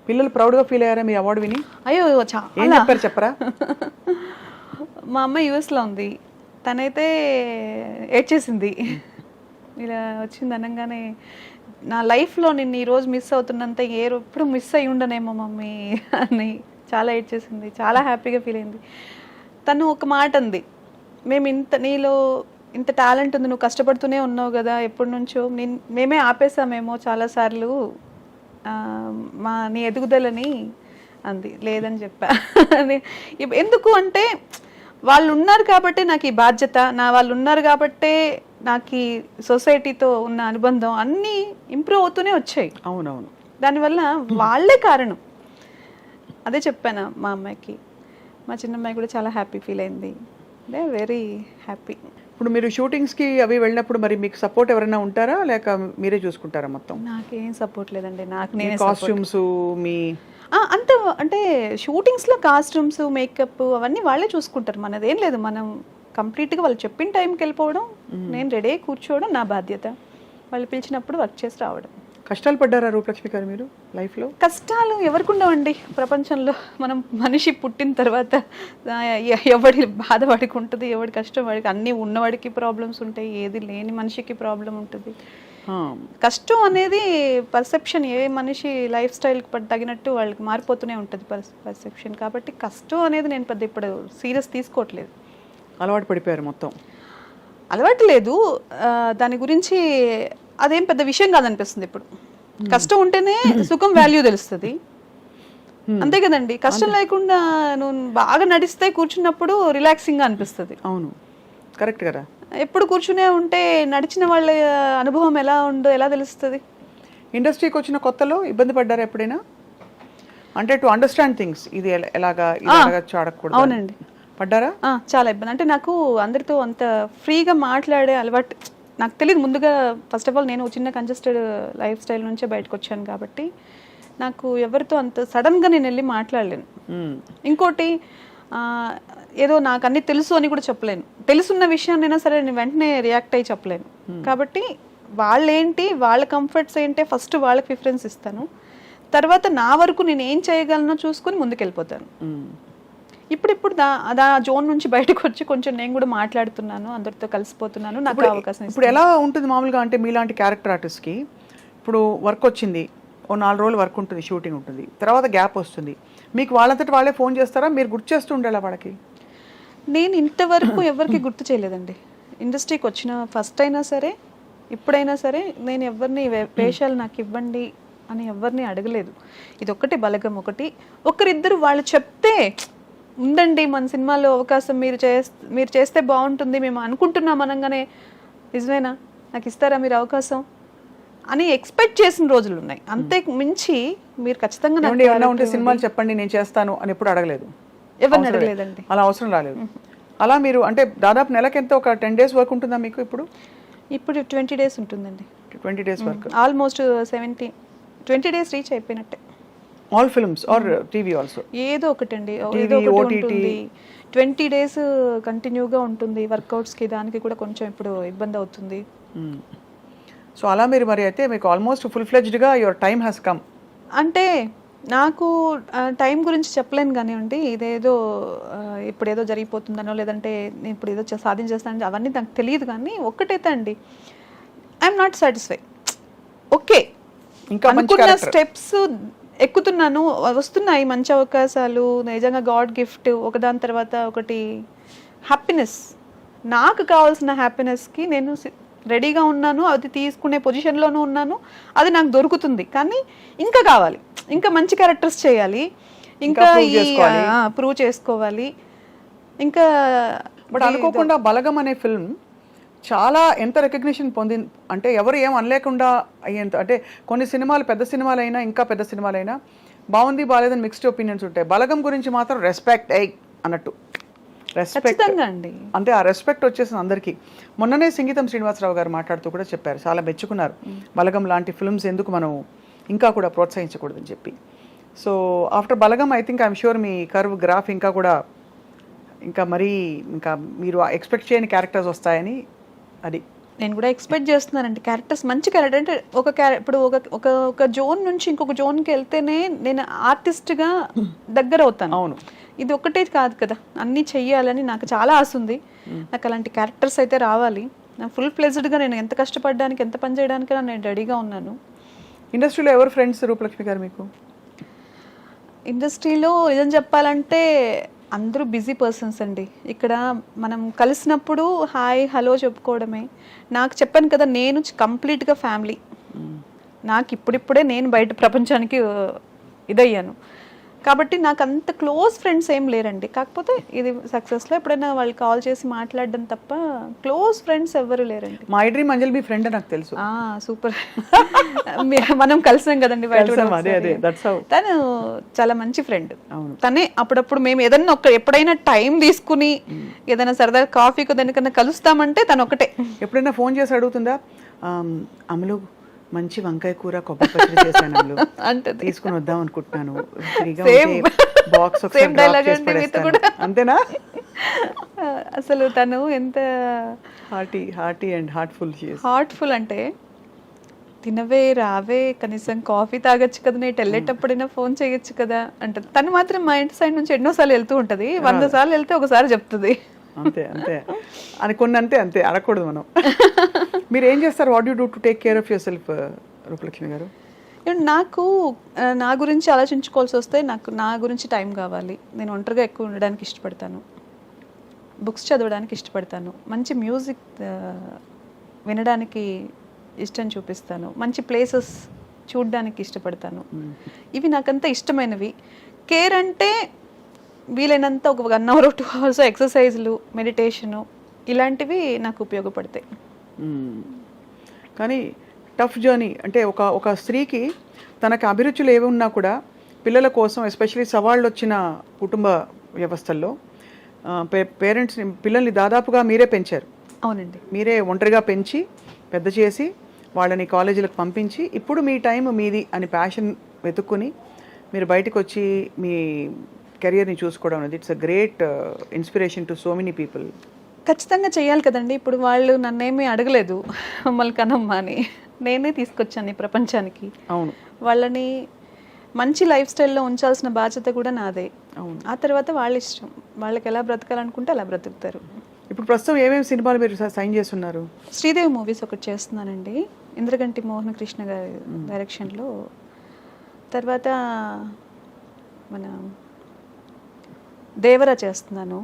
పిల్లలు ప్రౌడ్గా ఫీల్ అయ్యారా మీ అవార్డు విని? అయ్యో చాలా చెప్పరా. మా అమ్మ యూఎస్లో ఉంది, తనైతే ఏడ్చేసింది ఇలా వచ్చింది అనగానే. నా లైఫ్లో నేను ఈరోజు మిస్ అవుతున్నంత ఎప్పుడు మిస్ అయ్యి ఉండనేమో మమ్మీ అని చాలా ఏడ్చేసింది. చాలా హ్యాపీగా ఫీల్ అయింది. తను ఒక మాట అంది, మేము నీలో ఇంత టాలెంట్ ఉంది, నువ్వు కష్టపడుతూనే ఉన్నావు కదా ఎప్పటి నుంచో, మేమే ఆపేసామేమో చాలాసార్లు నీ ఎదుగుదలని అంది. లేదని చెప్పా. ఎందుకు అంటే వాళ్ళు ఉన్నారు కాబట్టి నాకు ఈ బాధ్యత, వాళ్ళు ఉన్నారు కాబట్టే నాకు ఈ సొసైటీతో ఉన్న అనుబంధం అన్నీ ఇంప్రూవ్ అవుతూనే వచ్చాయి. అవునవును, దానివల్ల వాళ్ళే కారణం. అదే చెప్పాను మా అమ్మాయికి. మా చిన్నమ్మాయి కూడా చాలా హ్యాపీ ఫీల్ అయింది. They very happy. ఇప్పుడు మీరు షూటింగ్స్కి అవి వెళ్ళినప్పుడు మరి మీకు సపోర్ట్ ఎవరైనా ఉంటారా, లేక మీరే చూసుకుంటారా మొత్తం? నాకేం సపోర్ట్ లేదండి, నాకు నేనే. కాస్ట్యూమ్స్ మీ అంత అంటే షూటింగ్స్లో కాస్ట్యూమ్స్, మేకప్ అవన్నీ వాళ్ళే చూసుకుంటారు. మనదేం లేదు, మనం కంప్లీట్గా వాళ్ళు చెప్పిన టైంకి వెళ్ళిపోవడం, నేను రెడీ అయ్యి కూర్చోవడం నా బాధ్యత. వాళ్ళు పిలిచినప్పుడు వర్క్ చేసి రావడం. కష్టాలు పడ్డారా రూపలక్ష్మి గారు మీరు లైఫ్లో? కష్టాలు ఎవరికి ఉండవండి ప్రపంచంలో. మనం మనిషి పుట్టిన తర్వాత ఎవడి బాధ వాడికి ఉంటుంది, ఎవడి కష్టం వాడికి. అన్నీ ఉన్నవాడికి ప్రాబ్లమ్స్ ఉంటాయి, ఏది లేని మనిషికి ప్రాబ్లం ఉంటుంది. కష్టం అనేది పర్సెప్షన్, ఏ మనిషి లైఫ్ స్టైల్కి తగినట్టు వాళ్ళకి మారిపోతూనే ఉంటుంది పర్సెప్షన్. కాబట్టి కష్టం అనేది నేను పెద్ద ఇప్పుడు సీరియస్ తీసుకోవట్లేదు. అలవాటు పడిపోయారు మొత్తం? అలవాటు లేదు, దాని గురించి అదేం పెద్ద విషయం కాదనిపిస్తుంది ఇప్పుడు. కష్టం ఉంటేనే సుఖం వాల్యూ తెలుస్తుంది, అంతే కదండి. కష్టం లేకుండా నువ్వు బాగా నడిస్తే కూర్చున్నప్పుడు రిలాక్సింగ్ గా అనిపిస్తుంది. అవును, కరెక్ట్ కదా. ఎప్పుడు కూర్చునే ఉంటే నడిచిన వాళ్ళ అనుభవం ఎలా ఉందో ఎలా తెలుస్తుంది? ఇండస్ట్రీకి వచ్చిన కొత్తలో ఇబ్బంది పడ్డారా ఎప్పుడైనా? అంటే టు అండర్స్టాండ్ థింగ్స్, ఇది ఎలాగా ఆడకూడదు. అవునండి, పడ్డారా? చాలా ఇబ్బంది. అంటే నాకు అందరితో అంత ఫ్రీగా మాట్లాడే అలవాటు నాకు తెలియదు ముందుగా. ఫస్ట్ ఆఫ్ ఆల్ నేను చిన్న కంజెస్టెడ్ లైఫ్ స్టైల్ నుంచే బయటకు వచ్చాను కాబట్టి నాకు ఎవరితో అంత సడన్గా నేను వెళ్ళి మాట్లాడలేను. ఇంకోటి ఏదో నాకు అన్ని తెలుసు అని కూడా చెప్పలేను. తెలుసున్న విషయాన్నైనా సరే నేను వెంటనే రియాక్ట్ అయ్యి చెప్పలేను. కాబట్టి వాళ్ళేంటి, వాళ్ళ కంఫర్ట్స్ ఏంటి, ఫస్ట్ వాళ్ళకి ప్రిఫరెన్స్ ఇస్తాను. తర్వాత నా వరకు నేను ఏం చేయగలనో చూసుకుని ముందుకెళ్ళిపోతాను. ఇప్పుడు ఆ జోన్ నుంచి బయటకు వచ్చి కొంచెం నేను కూడా మాట్లాడుతున్నాను, అందరితో కలిసిపోతున్నాను. నాకు అవకాశం. ఇప్పుడు ఎలా ఉంటుంది మామూలుగా అంటే మీలాంటి క్యారెక్టర్ ఆర్టిస్ట్కి ఇప్పుడు వర్క్ వచ్చింది, ఓ 4 రోజులు వర్క్ ఉంటుంది, షూటింగ్ ఉంటుంది, తర్వాత గ్యాప్ వస్తుంది, మీకు వాళ్ళంతటి వాళ్ళే ఫోన్ చేస్తారా, మీరు గుర్తు చేస్తూ ఉండాలా వాళ్ళకి? నేను ఇంతవరకు ఎవరికి గుర్తు చేయలేదండి. ఇండస్ట్రీకి వచ్చిన ఫస్ట్ అయినా సరే ఇప్పుడైనా సరే నేను ఎవరిని వేషాలు నాకు ఇవ్వండి అని ఎవరిని అడగలేదు. ఇది ఒక్కటి బలగం. ఒకరిద్దరు వాళ్ళు చెప్తే ఉందండి మన సినిమాలో అవకాశం మీరు చేస్తే బాగుంటుంది, మేము అనుకుంటున్నాం అనగానే నిజమేనా, నాకు ఇస్తారా మీరు అవకాశం అని ఎక్స్పెక్ట్ చేసిన రోజులు ఉన్నాయి. అంతే మించి మీరు ఖచ్చితంగా ఉంటే సినిమాలు చెప్పండి నేను చేస్తాను అని ఎప్పుడు అడగలేదు, ఎవరిని అడగలేదండి. అలా అవసరం రాలేదు. అలా మీరు అంటే దాదాపు నెలకి ఎంత, ఒక 10 days వర్క్ ఉంటుందా మీకు? ఇప్పుడు 20 days ఉంటుందండి. 20 days work, almost 20 days reach అయిపోయినట్టే. All films or TV also? ఏదో ఒకటండి, ఏదో ఒకటి ఉంటుంది. 20 days కంటిన్యూగా ఉంటుంది. వర్కౌట్స్కి దానికి కూడా కొంచెం ఇప్పుడు ఇబ్బంది అవుతుంది. సో అలా మీరు మరి అయితే మీకు ఆల్మోస్ట్ ఫుల్ ఫ్లెడ్జ్డ్గా యువర్ టైమ్ హ్యాస్ కమ్. అంటే నాకు టైం గురించి చెప్పలేను కానివ్వండి, ఇదేదో ఇప్పుడేదో జరిగిపోతుందనో లేదంటే నేను ఇప్పుడు ఏదో సాధించేస్తానని అవన్నీ నాకు తెలియదు. కానీ ఒక్కటైతే అండి, ఐఎమ్ నాట్ సాటిస్ఫై. ఓకే, ఇంకా అనుకున్న స్టెప్స్ ఎక్కుతున్నాను, వస్తున్నాయి మంచి అవకాశాలు, నిజంగా గాడ్ గిఫ్ట్, ఒకదాని తర్వాత ఒకటి. హ్యాపీనెస్, నాకు కావాల్సిన హ్యాపీనెస్కి నేను రెడీగా ఉన్నాను, అది తీసుకునే పొజిషన్లోనూ ఉన్నాను, అది నాకు దొరుకుతుంది. కానీ ఇంకా కావాలి, ఇంకా మంచి క్యారెక్టర్స్ చేయాలి, ఇంకా ప్రూవ్ చేసుకోవాలి. ఇంకా బట్ అనుకోకుండా బలగం అనే ఫిల్మ్ చాలా ఎంత రికగ్నిషన్ పొందింది అంటే ఎవరు ఏం అనలేకుండా అయ్యేంత. అంటే కొన్ని సినిమాలు పెద్ద సినిమాలైనా, ఇంకా పెద్ద సినిమాలైనా బాగుంది బాగాలేదని మిక్స్డ్ ఒపీనియన్స్ ఉంటాయి. బలగం గురించి మాత్రం రెస్పెక్ట్ అన్నట్టు, రెస్పెక్ట్ అండి. అంటే ఆ రెస్పెక్ట్ వచ్చేసింది అందరికీ. మొన్ననే సంగీతం శ్రీనివాసరావు గారు మాట్లాడుతూ కూడా చెప్పారు, చాలా మెచ్చుకున్నారు బలగం లాంటి ఫిల్మ్స్ ఎందుకు మనం ఇంకా కూడా ప్రోత్సహించకూడదని చెప్పి. So after Balagam I think I'm sure me curve graph ఇంకా మరీ ఇంకా మీరు ఎక్స్పెక్ట్ చేయని క్యారెక్టర్స్ వస్తాయని అది నేను కూడా ఎక్స్పెక్ట్ చేస్తున్నానండి. క్యారెక్టర్స్ మంచి క్యారెక్టర్ అంటే ఇప్పుడు ఒక జోన్ నుంచి ఇంకొక జోన్కి వెళ్తేనే నేను ఆర్టిస్ట్గా దగ్గర అవుతాను. అవును, ఇది ఒకటే కాదు కదా, అన్నీ చెయ్యాలని నాకు చాలా ఆశ ఉంది. నాకు అలాంటి క్యారెక్టర్స్ అయితే రావాలి. నా ఫుల్ ప్లెజ్డ్గా నేను ఎంత కష్టపడడానికి, ఎంత పని చేయడానికి నేను రెడీగా ఉన్నాను. ఇండస్ట్రీలో ఎవరు ఫ్రెండ్స్ రూపలక్ష్మి గారు మీకు? ఇండస్ట్రీలో నిజం చెప్పాలంటే అందరూ బిజీ పర్సన్స్ అండి. ఇక్కడ మనం కలిసినప్పుడు హాయ్ హలో చెప్పుకోవడమే. నాకు చెప్పాను కదా, నేను కంప్లీట్గా ఫ్యామిలీ. నాకు ఇప్పుడిప్పుడే నేను బయట ప్రపంచానికి ఇదయ్యాను కాబట్టి నాకు అంత క్లోజ్ ఫ్రెండ్స్ ఏం లేరండి. కాకపోతే ఇది సక్సెస్లో ఎప్పుడైనా వాళ్ళు కాల్ చేసి మాట్లాడడం తప్ప క్లోజ్ ఫ్రెండ్స్ ఎవరు లేరండి. మా డ్రీమ్ అంజలి మీ ఫ్రెండ్ నాకు తెలుసు. సూపర్, మనం కలిసాం కదండి బయట. తను చాలా మంచి ఫ్రెండ్. తనే అప్పుడప్పుడు మేము ఏదన్నా ఎప్పుడైనా టైం తీసుకుని ఏదైనా సరదా కాఫీకి దానికన్నా కలుస్తామంటే తను ఒకటే. ఎప్పుడైనా ఫోన్ చేసి అడుగుతుందా, అమలు మంచి వంకాయ కూర కొబ్బరి పచ్చడి చేశాను అంటే తీసుకుని వద్దాం అనుకుంటున్నాను, అంతేనా? అసలు తను ఎంత హార్టీ అండ్ హార్ట్ఫుల్ అంటే తినవే రావే కనీసం కాఫీ తాగొచ్చు కదా, నేను వెళ్ళేటప్పుడైనా ఫోన్ చేయొచ్చు కదా అంటే. తను మాత్రం మా ఇంటి సైడ్ నుంచి ఎన్నోసార్లు వెళ్తూ ఉంటది, 100 సార్లు వెళ్తే ఒకసారి చెప్తుంది. అంతే అని కొన్ని అంతే అడగకూడదు మనం. మీరు ఏం చేస్తారు, what you do to take care of your self Rupalakshmi గారు? నాకు నా గురించి ఆలోచించుకోవాల్సి వస్తే నాకు నా గురించి టైం కావాలి. నేను ఒంటరిగా ఎక్కువ ఉండడానికి ఇష్టపడతాను, బుక్స్ చదవడానికి ఇష్టపడతాను, మంచి మ్యూజిక్ వినడానికి ఇష్టం చూపిస్తాను, మంచి ప్లేసెస్ చూడడానికి ఇష్టపడతాను. ఇవి నాకంత ఇష్టమైనవి. కేర్ అంటే వీలైనంత ఒక 1 hour 2 hours ఎక్సర్సైజ్లు, మెడిటేషను ఇలాంటివి నాకు ఉపయోగపడతాయి. కానీ టఫ్ జర్నీ అంటే ఒక స్త్రీకి తనకు అభిరుచులు ఏవి ఉన్నా కూడా పిల్లల కోసం ఎస్పెషలీ సవాళ్ళు వచ్చిన కుటుంబ వ్యవస్థల్లో పేరెంట్స్ని పిల్లల్ని దాదాపుగా మీరే పెంచారు. అవునండి. మీరే ఒంటరిగా పెంచి పెద్ద చేసి వాళ్ళని కాలేజీలకు పంపించి ఇప్పుడు మీ టైం మీది అని ప్యాషన్ వెతుక్కుని మీరు బయటకు వచ్చి మీ కెరియర్ని చూసుకోవడం అనేది it's a great inspiration to so many people. ఖచ్చితంగా చేయాలి కదండి. ఇప్పుడు వాళ్ళు నన్నేమీ అడగలేదు మమ్మల్ని కనమ్మా అని, నేనే తీసుకొచ్చాను ఈ ప్రపంచానికి. అవును. వాళ్ళని మంచి లైఫ్ స్టైల్లో ఉంచాల్సిన బాధ్యత కూడా నాదే. అవును. ఆ తర్వాత వాళ్ళ ఇష్టం, వాళ్ళకి ఎలా బ్రతకాలనుకుంటే అలా బ్రతుకుతారు. ఇప్పుడు ప్రస్తుతం ఏమేమి సినిమాలు మీరు సైన్ చేస్తున్నారు? శ్రీదేవి మూవీస్ ఒకటి చేస్తున్నానండి, ఇంద్రగంటి మోహన కృష్ణ గారి డైరెక్షన్లో. తర్వాత మన దేవరా చేస్తున్నాను.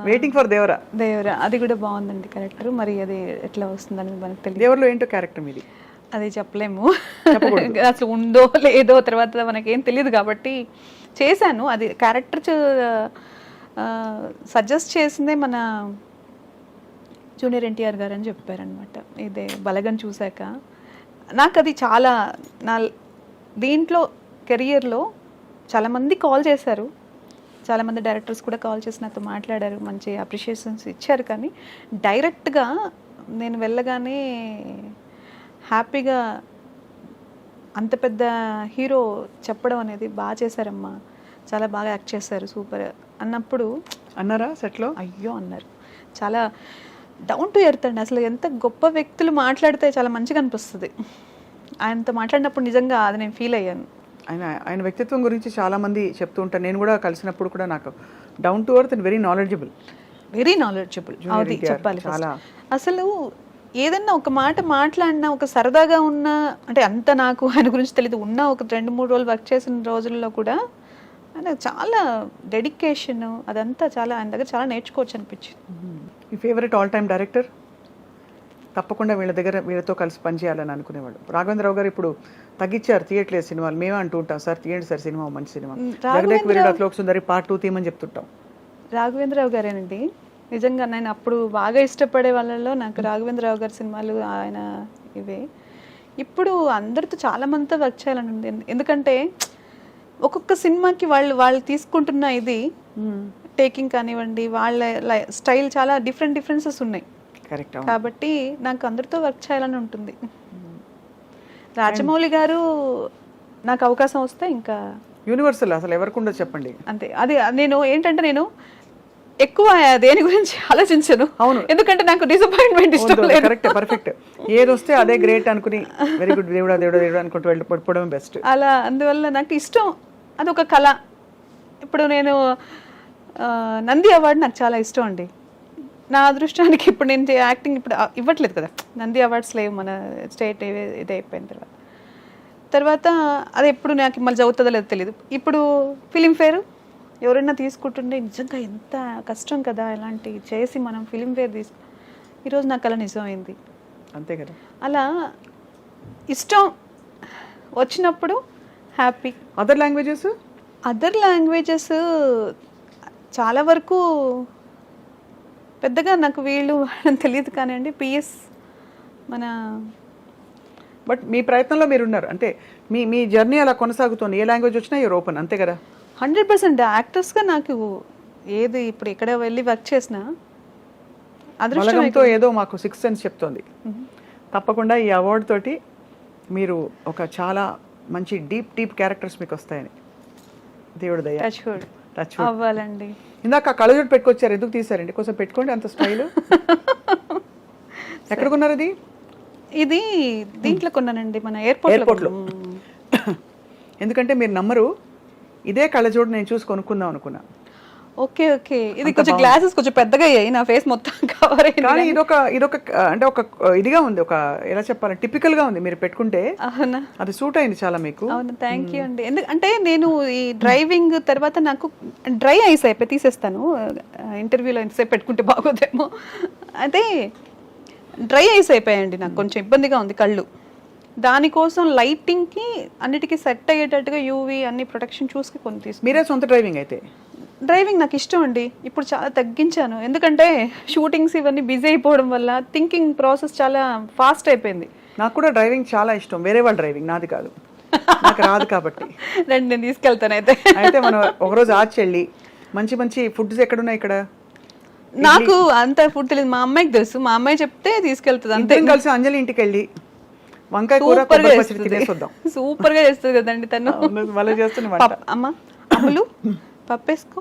Waiting for Devara. దేవరా అది కూడా బాగుందండి క్యారెక్టర్. మరి అది ఎట్లా వస్తుందని మనకు తెలియదు. దేవరలో ఏంటో క్యారెక్టర్ మీది అది చెప్పలేము, అసలు ఉందో లేదో తర్వాత మనకేం తెలియదు కాబట్టి చేశాను. అది క్యారెక్టర్ సజెస్ట్ చేసిందే మన జూనియర్ ఎన్టీఆర్ గారు అని చెప్పారనమాట. ఇదే బలగం చూశాక నాకు అది చాలా నా దీంట్లో కెరియర్లో చాలామంది కాల్ చేశారు, చాలామంది డైరెక్టర్స్ కూడా కాల్ చేసి నాతో మాట్లాడారు, మంచి అప్రిషియేషన్స్ ఇచ్చారు. కానీ డైరెక్ట్గా నేను వెళ్ళగానే హ్యాపీగా అంత పెద్ద హీరో చెప్పడం అనేది బాగా చేశారమ్మా, చాలా బాగా యాక్ట్ చేశారు, సూపర్ అన్నప్పుడు అన్నారా సెట్లో? అయ్యో అన్నారు. చాలా డౌన్ టు ఎర్త్ అండి. అసలు ఎంత గొప్ప వ్యక్తులు మాట్లాడితే చాలా మంచిగా అనిపిస్తుంది. ఆయనతో మాట్లాడినప్పుడు నిజంగా అది నేను ఫీల్ అయ్యాను. ఆయన వ్యక్తిత్వం గురించి చాలామంది చెప్తూ ఉంటారు. నేను కూడా కలిసినప్పుడు కూడా నాకు down to earth and very knowledgeable. అది చెప్పాలి. అసలు ఏదన్నా ఒక మాట మాట్లాడినా, ఒక సరదాగా ఉన్నా, అంటే అంత నాకు ఆయన గురించి తెలియదు, ఉన్న ఒక 2-3 రోజులు వర్క్ చేసిన రోజుల్లో కూడా ఆయన చాలా డెడికేషన్, అదంతా చాలా ఆయన దగ్గర చాలా నేర్చుకోవచ్చు అనిపించింది. మీ ఫేవరెట్ ఆల్ టైమ్ డైరెక్టర్? తప్పకుండా వీళ్ళతో కలిసి పనిచేయాలని అనుకునేవాడు. రాఘవేంద్రరావు గారు ఇప్పుడు తగ్గించారు, తీయట్లేదు సినిమాలు. మేమే అంటూ ఉంటాం, సార్ తీయండి సార్ సినిమా, మంచి సినిమా. జగదేక్ వీరుడు అతిలోక సుందరి పార్ట్ 2 తీయమని చెప్తుంటాం. రాఘవేంద్రరావు గారేనండి నిజంగా. నేను అప్పుడు బాగా ఇష్టపడే వాళ్ళలో నాకు రాఘవేంద్రరావు గారి సినిమాలు ఆయన ఇవే. ఇప్పుడు అందరితో చాలా మందితో వర్క్ చేయాలని ఉంది. ఎందుకంటే ఒక్కొక్క సినిమాకి వాళ్ళు తీసుకుంటున్న ఇది టేకింగ్ కానివ్వండి, వాళ్ళ స్టైల్ చాలా డిఫరెన్సెస్ ఉన్నాయి. కరెక్ట్. కాబట్టి నాకు అందరితో వర్క్ చేయాలని ఉంటుంది. రాజమౌళి గారు నాకు అవకాశం వస్తే ఇంకా యూనివర్సల్ అసలు ఎవరికి ఉండదు చెప్పండి. అంతే. అది నేను ఏంటంటే నేను ఎక్కువ దేని గురించి ఆలోచించను. అవును, ఎందుకంటే నాకు డిసప్పాయింట్మెంట్ ఇష్టం లేదు. Correct, perfect. ఏది వస్తే అదే గ్రేట్ అనుకుని వెరీ గుడ్ దేవుడా దేవుడా దేవుడా అనుకుంటూ వెళ్ళిపోవడం బెస్ట్. అలా అందువల్ల నాకు ఇష్టం, అదొక కళ. ఇప్పుడు నేను నంది అవార్డు నాకు చాలా ఇష్టం అండి. నా అదృష్టానికి ఇప్పుడు నేను యాక్టింగ్ ఇప్పుడు ఇవ్వట్లేదు కదా, నంది అవార్డ్స్ లేవు మన స్టేట్ ఇది అయిపోయిన తర్వాత అది ఎప్పుడు నాకు మళ్ళీ చదువుతుందో లేదో తెలియదు. ఇప్పుడు ఫిలింఫేర్ ఎవరైనా తీసుకుంటుండే నిజంగా ఎంత కష్టం కదా, ఇలాంటి చేసి మనం ఫిలింఫేర్ ఈరోజు నాకు అలా నిజమైంది. అంతే కదా. అలా ఇష్టం వచ్చినప్పుడు హ్యాపీ. అదర్ లాంగ్వేజెస్ చాలా వరకు పెద్దగా నాకు వీళ్ళు తెలియదు కానివ్వండి. పిఎస్ మన బట్ మీ ప్రయత్నంలో మీరు ఉన్నారు అంటే మీ జర్నీ అలా కొనసాగుతుంది. ఏ లాంగ్వేజ్ వచ్చినా యూర్ ఓపెన్, అంతే కదా. 100% యాక్టర్స్గా నాకు ఏది ఇప్పుడు ఎక్కడ వెళ్ళి వర్క్ చేసినా అదృష్టంతో ఏదో మాకు 6th సెన్స్ చెప్తోంది. తప్పకుండా ఈ అవార్డు తోటి మీరు ఒక చాలా మంచి డీప్ క్యారెక్టర్స్ మీకు వస్తాయని దేవుడు దయ. టచ్ అవ్వాలండి. ఇందాక కళ్ళజోడు పెట్టుకొచ్చారు, ఎందుకు తీసారండి? కొంచెం పెట్టుకోండి, అంత స్టైల్. ఎక్కడ కొన్నారు అది? ఇది దీంట్లో కొన్నానండి, మన ఎయిర్పోర్ట్లో. ఎందుకంటే మీరు నమ్మరు, ఇదే కళ్ళజోడు నేను చూసి కొనుక్కుందాం అనుకున్నా. ఓకే ఓకే, ఇది కొంచెం గ్లాసెస్ కొంచెం పెద్దగా అయ్యాయి, నా ఫేస్ మొత్తం కవర్ అయింది. కానీ ఇదొక అంటే ఒక ఇదిగా ఉంది, ఒక ఎలా చెప్పాలి, టిపికల్ గా ఉంది. మీరు పెట్టుకుంటే అవునా, అది సూట్ అయింది చాలా మీకు. అవును, థ్యాంక్ యూ అండి. ఎందుకంటే నేను ఈ డ్రైవింగ్ తర్వాత నాకు డ్రై ఐస్ అయిపోయి తీసేస్తాను, ఇంటర్వ్యూలో ఎంతసేపు పెట్టుకుంటే బాగోదేమో. అదే డ్రై ఐస్ అయిపోయాయండి, నాకు కొంచెం ఇబ్బందిగా ఉంది కళ్ళు. దానికోసం లైటింగ్కి అన్నిటికీ సెట్ అయ్యేటట్టుగా యూవీ అన్ని ప్రొటెక్షన్ చూసుకుని కొన్ని తీసుకు. మీరే సొంత డ్రైవింగ్ అయితే? డ్రైవింగ్ నాకు ఇష్టం అండి, ఇప్పుడు చాలా తగ్గించాను. ఎందుకంటే షూటింగ్స్ ఇవన్నీ బిజీ అయిపోవడం వల్ల థింకింగ్ ప్రాసెస్ చాలా ఫాస్ట్ అయిపోయింది. నాకు కూడా డ్రైవింగ్ చాలా ఇష్టం, వేరే వాళ్ళ డ్రైవింగ్, నాది కాదు, నాకు రాదు కాబట్టి. రండి నేను తీసుకెళ్తాను అయితే. అయితే మనం ఒకరోజు ఆచి వెళ్ళి మంచి మంచి ఫుడ్స్ ఎక్కడున్నాయి ఇక్కడ? నాకు అంత ఫుడ్ తెలియదు, మా అమ్మాయికి తెలుసు, మా అమ్మాయి చెప్తే తీసుకెళ్తుంది అంతే. అందరం కలిసి అంజలి ఇంటికి వెళ్ళి వంకాయ కూర కొబ్బరి పచ్చడి తినేసి వద్దాం. సూపర్ గా చేస్తుంది కదండి తను, భలే చేస్తుంది వంట. అమ్మ అమ్ములు పప్పు వేసుకో,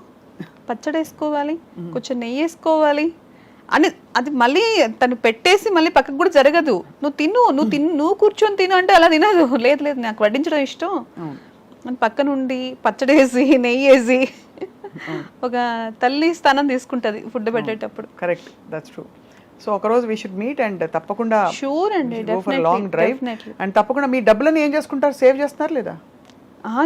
పచ్చడి వేసుకోవాలి, కొంచెం నెయ్యి వేసుకోవాలి అని అది మళ్ళీ తను పెట్టేసి మళ్ళీ పక్కకు కూడా జరగదు. నువ్వు కూర్చొని తిను అంటే అలా తినదు. లేదు లేదు నాకు వడ్డించడం ఇష్టం అని పక్క నుండి పచ్చడి వేసి నెయ్యి వేసి ఒక తల్లి స్థానం తీసుకుంటది ఫుడ్ పెట్టేటప్పుడు. Correct, that's true. సో ఒకరోజు వీ షుడ్ మీట్ అండ్ తప్పకుండా షూర్ అండి, లాంగ్ డ్రైవ్. అండ్ తప్పకుండా మీ డబ్బులని ఏం చేసుకుంటారు, సేవ్ చేస్తున్నారు లేదా?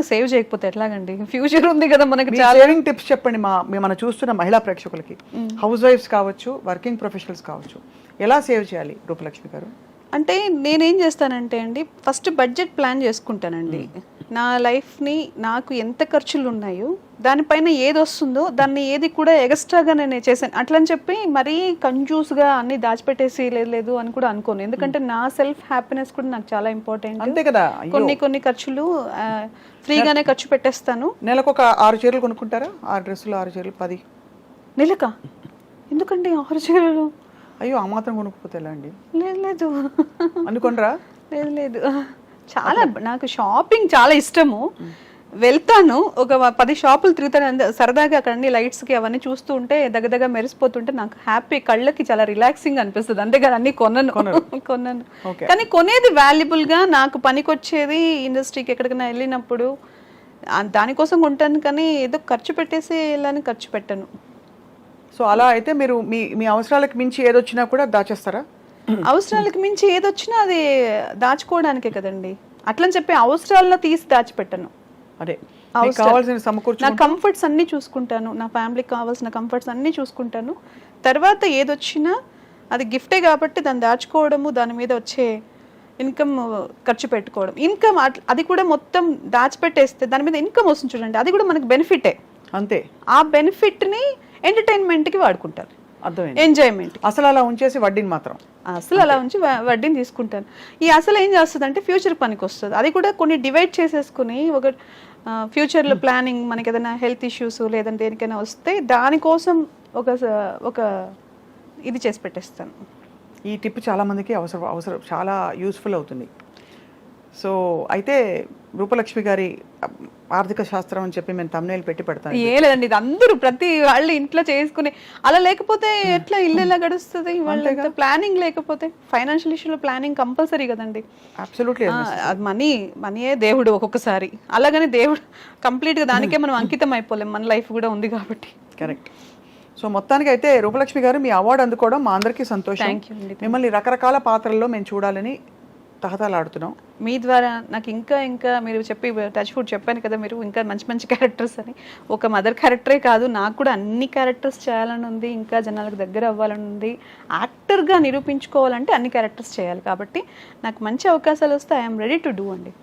సేవ్ చేయకపోతే ఎట్లాగండి, ఫ్యూచర్ ఉంది కదా మనకి. సేవింగ్ టిప్స్ చెప్పండి మన చూస్తున్న మహిళా ప్రేక్షకులకి, హౌస్ వైఫ్స్ కావచ్చు, వర్కింగ్ ప్రొఫెషనల్స్ కావచ్చు, ఎలా సేవ్ చేయాలి రూపలక్ష్మి గారు? అంటే నేనేం చేస్తానంటే అండి, ఫస్ట్ బడ్జెట్ ప్లాన్ చేసుకుంటానండి. నా లైఫ్ని నాకు ఎంత ఖర్చులు ఉన్నాయో దానిపైన ఏది వస్తుందో దాన్ని ఏది కూడా ఎక్స్ట్రాగా నేను చేశాను. అట్లని చెప్పి మరీ కంజూస్గా అన్ని దాచిపెట్టేసి లేదు అని కూడా అనుకోను. ఎందుకంటే నా సెల్ఫ్ హ్యాపీనెస్ కూడా నాకు చాలా ఇంపార్టెంట్. అంతే కదా. కొన్ని ఖర్చులు ఫ్రీగానే ఖర్చు పెట్టేస్తాను. నెలకు ఒక 6 చీరలు కొనుక్కుంటారా? 6 డ్రెస్సులు, 6 చీరలు, 10 నెలకా? ఎందుకండి 6 చీరలు? అయ్యో, ఆ మాత్రం కొనుక్కోపోతే ఎలా అండి? లేదు అనుకోనరా? లేదు, చాలా నాకు షాపింగ్ చాలా ఇష్టము. వెళ్తాను, ఒక 10 షాపులు తిరుగుతాను సరదాగా. అక్కడ అన్ని లైట్స్కి అవన్నీ చూస్తూ ఉంటే దగ్గర మెరిసిపోతుంటే నాకు హ్యాపీ, కళ్ళకి చాలా రిలాక్సింగ్ అనిపిస్తుంది. అంతేగాని అన్ని కొన్నాను. కానీ కొనేది వాల్యుబుల్గా నాకు పనికొచ్చేది, ఇండస్ట్రీకి ఎక్కడికైనా వెళ్ళినప్పుడు దానికోసం కొంటాను. కానీ ఏదో ఖర్చు పెట్టేసి వెళ్ళని ఖర్చు పెట్టను. సో అలా అయితే మీరు మీ అవసరాలకు మించి ఏదొచ్చినా కూడా దాచేస్తారా? అవసరాలకు మించి ఏదొచ్చినా అది దాచుకోవడానికే కదండి. అట్లని చెప్పి అవసరాల్లో తీసి దాచిపెట్టను. అదే కావాల్సిన సమకూర్చు, నా కంఫర్ట్స్ అన్నీ చూసుకుంటాను, నా ఫ్యామిలీకి కావాల్సిన కంఫర్ట్స్ అన్నీ చూసుకుంటాను. తర్వాత ఏదొచ్చినా అది గిఫ్టే కాబట్టి దాన్ని దాచుకోవడము, దాని మీద వచ్చే ఇన్కమ్ ఖర్చు పెట్టుకోవడం. ఇన్కమ్ అది కూడా మొత్తం దాచిపెట్టేస్తే దాని మీద ఇన్కమ్ వస్తుంది చూడండి, అది కూడా మనకి బెనిఫిటే. అంతే, ఆ బెనిఫిట్ని ఎంటర్టైన్మెంట్కి వాడుకుంటారు, ఎంజాయ్మెంట్. అసలు అలా ఉంచేసి వడ్డీని మాత్రం అసలు అలా ఉంచి వడ్డీని తీసుకుంటాను. ఈ అసలు ఏం చేస్తుంది అంటే ఫ్యూచర్ పనికి వస్తుంది. అది కూడా కొన్ని డివైడ్ చేసేసుకుని ఒక ఫ్యూచర్లో ప్లానింగ్, మనకి ఏదైనా హెల్త్ ఇష్యూస్ లేదంటే దేనికైనా వస్తే దానికోసం ఒక ఇది చేసి పెట్టేస్తాను. ఈ టిప్ చాలా మందికి అవసరం చాలా యూస్ఫుల్ అవుతుంది. సో అయితే రూపలక్ష్మి గారి ఆర్థిక శాస్త్రం అని చెప్పి మేము తమ్నేల్ పెట్టి పెడతాను. ఏ లేదండి, ఇది అందరూ ప్రతి వాళ్ళు ఇంట్లో చేసుకుని అలా లేకపోతే ఎట్లా ఇల్లు ఎలా గడుస్తుంది? వాళ్ళ ప్లానింగ్ లేకపోతే ఫైనాన్షియల్ ఇష్యూలో ప్లానింగ్ కంపల్సరీ కదండి. అబ్సల్యూట్లీ. అది మనీయే దేవుడు ఒక్కొక్కసారి. అలాగని దేవుడు కంప్లీట్గా దానికే మనం అంకితం అయిపోలేం, మన లైఫ్ కూడా ఉంది కాబట్టి. కరెక్ట్. సో మొత్తానికి అయితే రూపలక్ష్మి గారు మీ అవార్డు అందుకోవడం మా అందరికీ సంతోషం. మిమ్మల్ని రకరకాల పాత్రల్లో మేము చూడాలని తహతలాడుతున్నాం. మీ ద్వారా నాకు ఇంకా మీరు చెప్పి టచ్ ఫుడ్ చెప్పాను కదా, మీరు ఇంకా మంచి క్యారెక్టర్స్ అని. ఒక మదర్ క్యారెక్టరే కాదు, నాకు కూడా అన్ని క్యారెక్టర్స్ చేయాలని ఉంది, ఇంకా జనాలకు దగ్గర అవ్వాలని ఉంది. యాక్టర్గా నిరూపించుకోవాలంటే అన్ని క్యారెక్టర్స్ చేయాలి. కాబట్టి నాకు మంచి అవకాశాలు వస్తే ఐఎమ్ రెడీ టు డూ అండి.